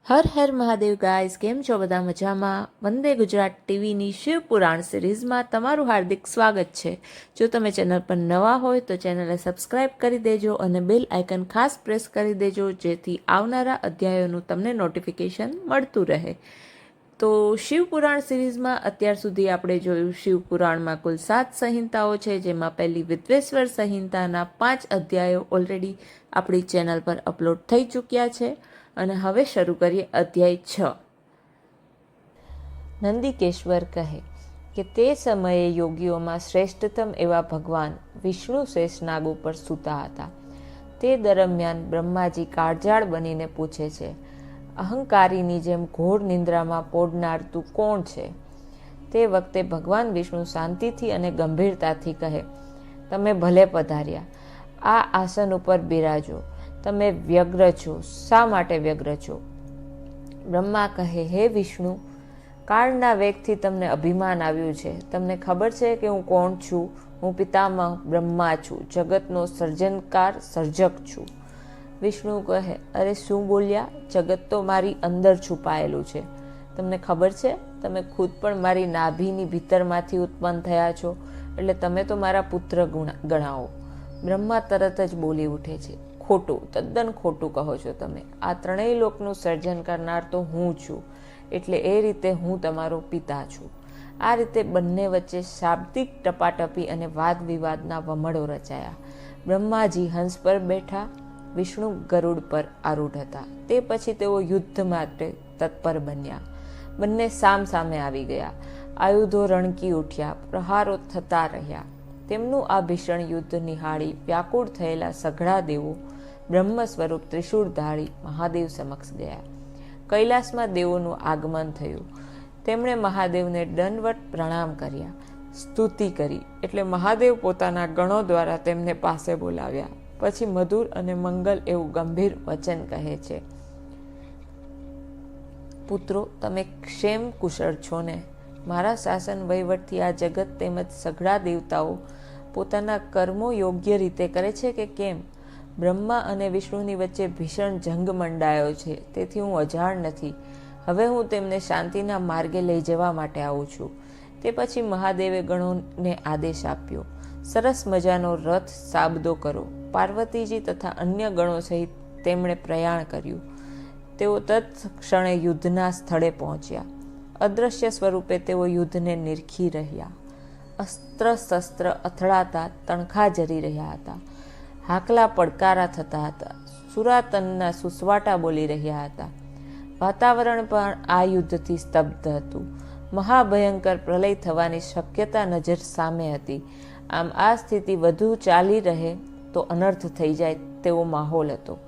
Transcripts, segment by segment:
Har Har Mahadev guys, કેમ છો બધા? મજામાં? વંદે ગુજરાત ટીવીની શિવ પુરાણ સિરીઝમાં તમારું હાર્દિક સ્વાગત છે. જો તમે ચેનલ પર નવા હોય તો ચેનલને સબસ્ક્રાઇબ કરી દેજો અને બેલ આઇકન ખાસ પ્રેસ કરી દેજો, જેથી આવનારા અધ્યાયોનું તમને નોટિફિકેશન મળતું રહે. તો શિવ પુરાણ સિરીઝમાં અત્યાર સુધી આપણે જોયું, શિવ પુરાણમાં કુલ 7 સંહિતાઓ છે, જેમાં પહેલી વિદ્વેશ્વર સંહિતાના 5 અધ્યાયો ઓલરેડી આપણી ચેનલ પર અપલોડ થઈ ચૂક્યા છે. અને હવે શરૂ કરીએ અધ્યાય 6. નંદિકેશ્વર કહે કે તે સમયે યોગીઓમાં શ્રેષ્ઠતમ એવા ભગવાન વિષ્ણુ શેષનાગ ઉપર સૂતા હતા. તે દરમિયાન બ્રહ્માજી કાળજાળ બનીને પૂછે છે, અહંકારીની જેમ ઘોર નિંદ્રામાં પોડનાર તું કોણ છે? તે વખતે ભગવાન વિષ્ણુ શાંતિથી અને ગંભીરતાથી કહે, તમે ભલે પધાર્યા. આ આસન ઉપર બિરાજો. તમે વ્યગ્ર છો. શા માટે વ્યગ્ર છો? બ્રહ્મા કહે, હે વિષ્ણુ, કાળના વેગથી તમને અભિમાન આવ્યું છે. તમને ખબર છે કે હું કોણ છું? હું પિતામહ બ્રહ્મા છું. જગતનો સર્જનકાર સર્જક છું. વિષ્ણુ કહે, અરે શું બોલ્યા? જગત તો મારી અંદર છુપાયેલું છે. તમને ખબર છે? તમે ખુદ પણ મારી નાભીની ભીતરમાંથી ઉત્પન્ન થયા છો, એટલે તમે તો મારા પુત્ર ગણાવો. બ્રહ્મા તરત જ બોલી ઉઠે છે, ખોટું, તદ્દન ખોટું કહો છો તમે. આ ત્રણેય લોકનું સર્જન કરનાર તો હું છું, એટલે એ રીતે હું તમારો પિતા છું. આ રીતે બંને વચ્ચે શાબ્દિક ટપાટપી અને વાદ વિવાદના વમળો રચાયા. બ્રહ્માજી હંસ પર બેઠા, વિષ્ણુ ગરુડ પર આરૂઢ હતા. તે પછી તેઓ યુદ્ધ માટે તત્પર બન્યા. બંને સામ સામે આવી ગયા. આયુધો રણકી ઉઠ્યા, પ્રહારો થતા રહ્યા. તેમનું આ ભીષણ યુદ્ધ નિહાળી વ્યાકુળ થયેલા સઘળા દેવો બ્રહ્મ સ્વરૂપ ત્રિશૂળ ધારી મહાદેવ સમક્ષ ગયા. કૈલાસમાં દેવોનું આગમન થયું. તેમણે મહાદેવને દંડવત પ્રણામ કર્યા, સ્તુતિ કરી. એટલે મહાદેવ પોતાના ગણો દ્વારા તેમને પાસે બોલાવ્યા. પછી મધુર અને મંગલ એવું ગંભીર વચન કહે છે, પુત્રો, તમે ક્ષેમ કુશળ છો ને? મારા શાસન વહીવટથી આ જગત તેમજ સઘળા દેવતાઓ પોતાના કર્મો યોગ્ય રીતે કરે છે કે કેમ? બ્રહ્મા અને વિષ્ણુની વચ્ચે ભીષણ જંગ મંડાયો છે, તેથી હું અજાણ નથી. હવે હું તેમને શાંતિના માર્ગે લઈ જવા માટે આવું છું. તે પછી મહાદેવે ગણોને આદેશ આપ્યો, સરસ મજાનો રથ સાબદો કરો. પાર્વતીજી તથા અન્ય ગણો સહિત તેમણે પ્રયાણ કર્યું. તેઓ તત્ક્ષણે યુદ્ધના સ્થળે પહોંચ્યા. અદ્રશ્ય સ્વરૂપે તેઓ યુદ્ધને નિરખી રહ્યા. અસ્ત્ર શસ્ત્ર અથડાતા તણખા જરી રહ્યા હતા. હાકલા પડકારા થતા હતા. સુરાતનના સુસવાટા બોલી રહ્યા હતા. વાતાવરણ પણ આ યુદ્ધથી સ્તબ્ધ હતું. મહાભયંકર પ્રલય થવાની શક્યતા નજર સામે હતી. આમ આ સ્થિતિ વધુ ચાલી રહે તો અનર્થ થઈ જાય તેવો માહોલ હતો.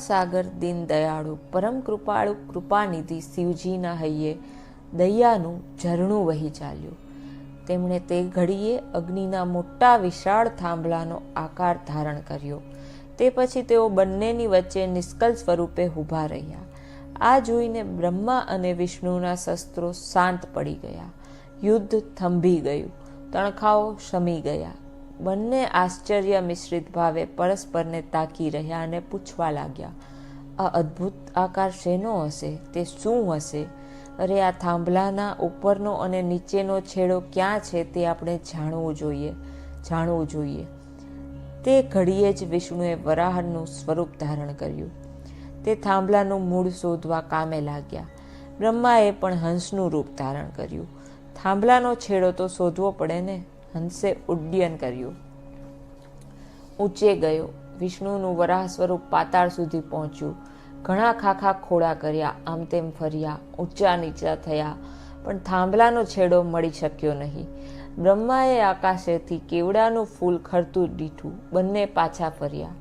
સાગર દીન દયાળુ પરમ કૃપાળુ કૃપાનિધિ શિવજીના હૈયે દયાનું ઝરણું વહી ચાલ્યું. તેમણે તે ઘડીએ અગ્નિના મોટા વિશાળ થાંભલાનો આકાર ધારણ કર્યો. તે પછી તેઓ બંનેની વચ્ચે નિષ્કલ સ્વરૂપે ઊભા રહ્યા. આ જોઈને બ્રહ્મા અને વિષ્ણુના શસ્ત્રો શાંત પડી ગયા. યુદ્ધ થંભી ગયું. તણખાઓ શમી ગયા. બંને આશ્ચર્ય મિશ્રિત ભાવે પરસ્પરને તાકી રહ્યા અને પૂછવા લાગ્યા, આ અદ્ભુત આકાર શેનો હશે? તે શું હશે? અરે, આ થાંભલાના ઉપરનો અને નીચેનો છેડો ક્યાં છે તે આપણે જાણવું જોઈએ. તે ઘડીએ જ વિષ્ણુએ વરાહનું સ્વરૂપ ધારણ કર્યું. તે થાંભલાનું મૂળ શોધવા કામે લાગ્યા. બ્રહ્માએ પણ હંસનું રૂપ ધારણ કર્યું. થાંભલાનો છેડો તો શોધવો પડે ને. હંસે ઉડ્ડયન કર્યું, ઊંચે ગયો. વિષ્ણુનું વરાહ સ્વરૂપ પાતાળ સુધી પહોંચ્યું. ઘણા ખાખા ખોળા કર્યા, આમ તેમ ફર્યા, ઊંચા નીચા થયા, પણ થાંભલાનો છેડો મળી શક્યો નહીં. બ્રહ્માએ આકાશેથી કેવડાનું ફૂલ ખરતું દીઠું. બંને પાછા ફર્યા.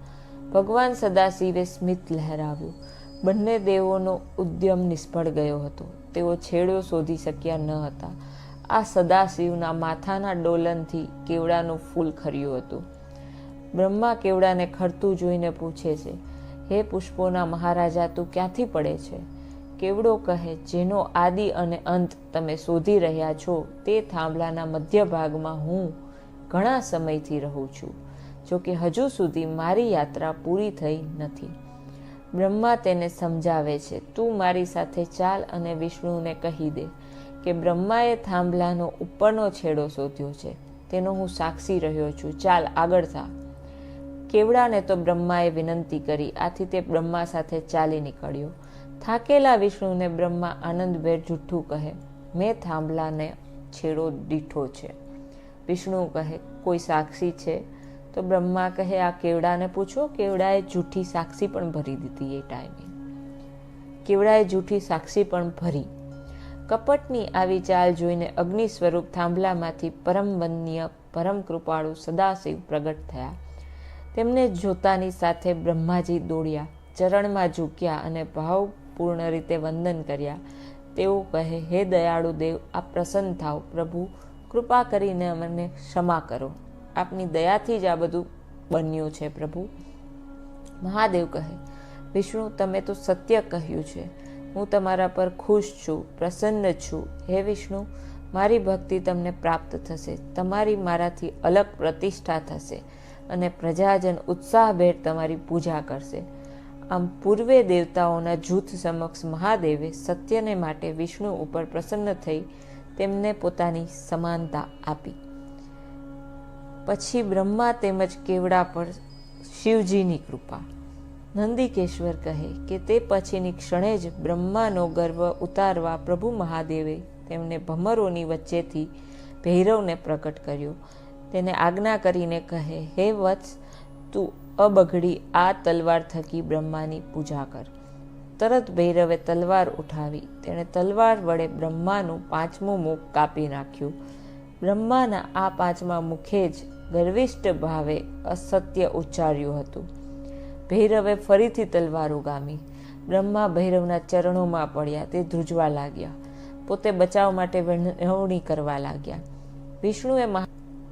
ભગવાન સદાશિવે સ્મિત લહેરાવ્યું. બંને દેવોનો ઉદ્યમ નિષ્ફળ ગયો હતો. તેઓ છેડો શોધી શક્યા ન હતા. આ સદાશિવના માથાના ડોલનથી કેવડાનું ફૂલ ખર્યું હતું. બ્રહ્મા કેવડાને ખરતું જોઈને પૂછે છે, હે પુષ્પોના મહારાજા, તું ક્યાંથી પડે છે? કેવડો કહે, જેનો આદિ અને અંત તમે શોધી રહ્યા છો તે થાંભલાના મધ્ય ભાગમાં હું ઘણા સમયથી રહું છું. જો કે હજુ સુધી મારી યાત્રા પૂરી થઈ નથી. બ્રહ્મા તેને સમજાવે છે, તું મારી સાથે ચાલ અને વિષ્ણુને કહી દે કે બ્રહ્માએ થાંભલાનો ઉપરનો છેડો શોધ્યો છે, તેનો હું સાક્ષી રહ્યો છું, ચાલ આગળ થા. કેવડાને તો બ્રહ્માએ વિનંતી કરી, આથી તે બ્રહ્મા સાથે ચાલી નીકળ્યો. થાકેલા વિષ્ણુને બ્રહ્મા આનંદભેર જુઠ્ઠું કહે, મેં થાંભલાને છેડો દીઠો છે. વિષ્ણુ કહે, કોઈ સાક્ષી છે? તો બ્રહ્મા કહે, આ કેવડાને પૂછો. કેવડાએ જૂઠી સાક્ષી પણ ભરી દીધી. એ ટાઈમે કેવડાએ જૂઠી સાક્ષી પણ ભરી. કપટની આવી ચાલ જોઈને અગ્નિ સ્વરૂપ થાંભલામાંથી પરમ વંદનીય પરમ કૃપાળુ સદાશિવ પ્રગટ થયા. તેમને જોતાની સાથે બ્રહ્માજી દોડ્યા, ચરણમાં ઝૂક્યા અને ભાવપૂર્ણ રીતે વંદન કર્યા. તેઓ કહે, હે દયાળુ દેવ, આપ પ્રસન્ન થાવ. પ્રભુ, કૃપા કરીને અમને ક્ષમા કરો. આપની દયાથી જ આ બધું બન્યું છે પ્રભુ. મહાદેવ કહે, વિષ્ણુ, તમે તો સત્ય કહ્યું છે. હું તમારા પર ખુશ છું, પ્રસન્ન છું. હે વિષ્ણુ, મારી ભક્તિ તમને પ્રાપ્ત થશે. તમારી મારાથી અલગ પ્રતિષ્ઠા થશે અને પ્રજાજન ઉત્સાહભેર તમારી પૂજા કરશે. આમ પૂર્વે દેવતાઓના જૂથ સમક્ષ મહાદેવે સત્યને માટે વિષ્ણુ ઉપર પ્રસન્ન થઈ તેમને પોતાની સમાનતા આપી. પછી બ્રહ્મા તેમજ કેવડા પર શિવજીની કૃપા. નંદિકેશ્વર કહે કે તે પછીની ક્ષણે જ બ્રહ્માનો ગર્વ ઉતારવા પ્રભુ મહાદેવે તેમને ભમરોની વચ્ચેથી ભૈરવને પ્રકટ કર્યો. તેને આજ્ઞા કરીને કહે, હે વત્સ, તું અબઘડી આ તલવાર થકી બ્રહ્માની પૂજા કર. તરત ભૈરવે તલવાર ઉઠાવી. તેણે તલવાર વડે બ્રહ્માનું 5મું મુખ કાપી નાખ્યું. બ્રહ્માના આ 5મા મુખે જ ગર્વિષ્ઠ ભાવે અસત્ય ઉચ્ચાર્યું હતું. ભૈરવે ફરીથી તલવાર ઉગામી. બ્રહ્મા ભૈરવના ચરણોમાં પડ્યા. તે ધ્રુજવા લાગ્યા. પોતે બચાવ માટે વિનવણી કરવા લાગ્યા.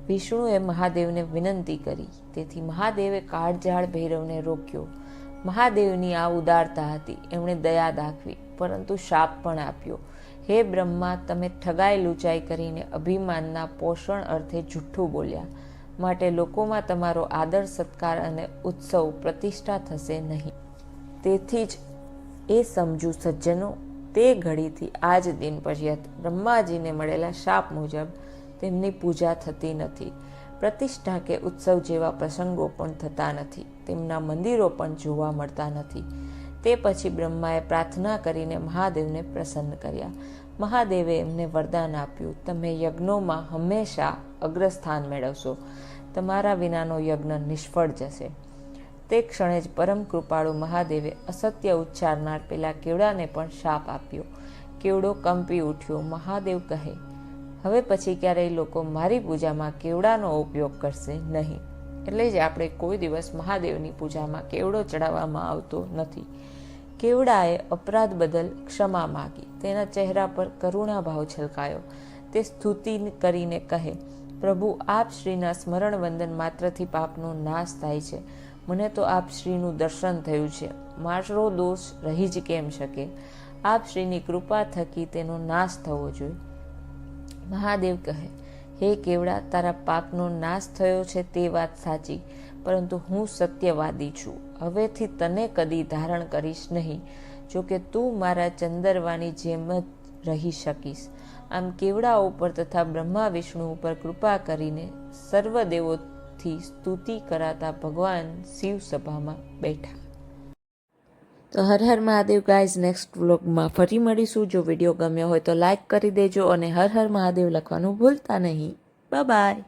વિષ્ણુએ મહાદેવને વિનંતી કરી. તેથી મહાદેવે કાળઝાળ ભૈરવને રોક્યો. મહાદેવની આ ઉદારતા હતી. એમણે દયા દાખવી, પરંતુ શાપ પણ આપ્યો. હે બ્રહ્મા, તમે ઠગાઈ લૂંચાઈ કરીને અભિમાનના પોષણ અર્થે જુઠ્ઠું બોલ્યા. માટે લોકોમાં તમારો આદર સત્કાર અને ઉત્સવ પ્રતિષ્ઠા થશે નહીં. તેથી જ એ સમજુ સજ્જનો, તે ઘડીથી આજ દિન પર્યંત બ્રહ્માજીને મળેલા શાપ મુજબ તેમની પૂજા થતી નથી. પ્રતિષ્ઠા કે ઉત્સવ જેવા પ્રસંગો પણ થતા નથી. તેમના મંદિરો પણ જોવા મળતા નથી. તે પછી બ્રહ્માએ પ્રાર્થના કરીને મહાદેવને પ્રસન્ન કર્યા. મહાદેવે એમને વરદાન આપ્યું, તમે યજ્ઞોમાં હંમેશા અગ્રસ્થાન મેળવશો. તમારા વિનાનો યજ્ઞ નિષ્ફળ જશે. તે ક્ષણે જ પરમ કૃપાળુ મહાદેવે અસત્ય ઉચ્ચારનાર પેલા કેવડાને પણ શાપ આપ્યો. કેવડો કંપી ઉઠ્યો. મહાદેવ કહે, હવે પછી ક્યારેય લોકો મારી પૂજામાં કેવડાનો ઉપયોગ કરશે નહીં. એટલે જ આપણે કોઈ દિવસ મહાદેવની પૂજામાં કેવડો ચડાવવામાં આવતો નથી. કેવડાએ અપરાધ બદલ ક્ષમા માગી. તેના ચહેરા પર કરુણાભાવ છલકાયો. તે સ્તુતિ કરીને કહે, પ્રભુ, આપ શ્રીના સ્મરણ વંદન માત્રથી પાપનો નાશ થાય છે. મને તો આપ શ્રીનું દર્શન થયું છે. મારો દોષ રહી જ કેમ શકે? આપ શ્રીની કૃપા થકી તેનો નાશ થવો જોઈએ. મહાદેવ કહે, હે કેવડા, તારા પાપનો નાશ થયો છે તે વાત સાચી, પરંતુ હું સત્યવાદી છું. હવેથી તને કદી ધારણ કરીશ નહીં. જોકે તું મારા ચંદરવાની જેમ જ રહી શકીશ. આમ કેવડા ઉપર તથા બ્રહ્મા વિષ્ણુ ઉપર કૃપા કરીને સર્વદેવોથી સ્તુતિ કરાતા ભગવાન શિવ સભામાં બેઠા. તો હર હર મહાદેવ ગાઈઝ. નેક્સ્ટ વ્લોગમાં ફરી મળીશું. જો વિડીયો ગમ્યો હોય તો લાઈક કરી દેજો અને હર હર મહાદેવ લખવાનું ભૂલતા નહીં. Bye bye.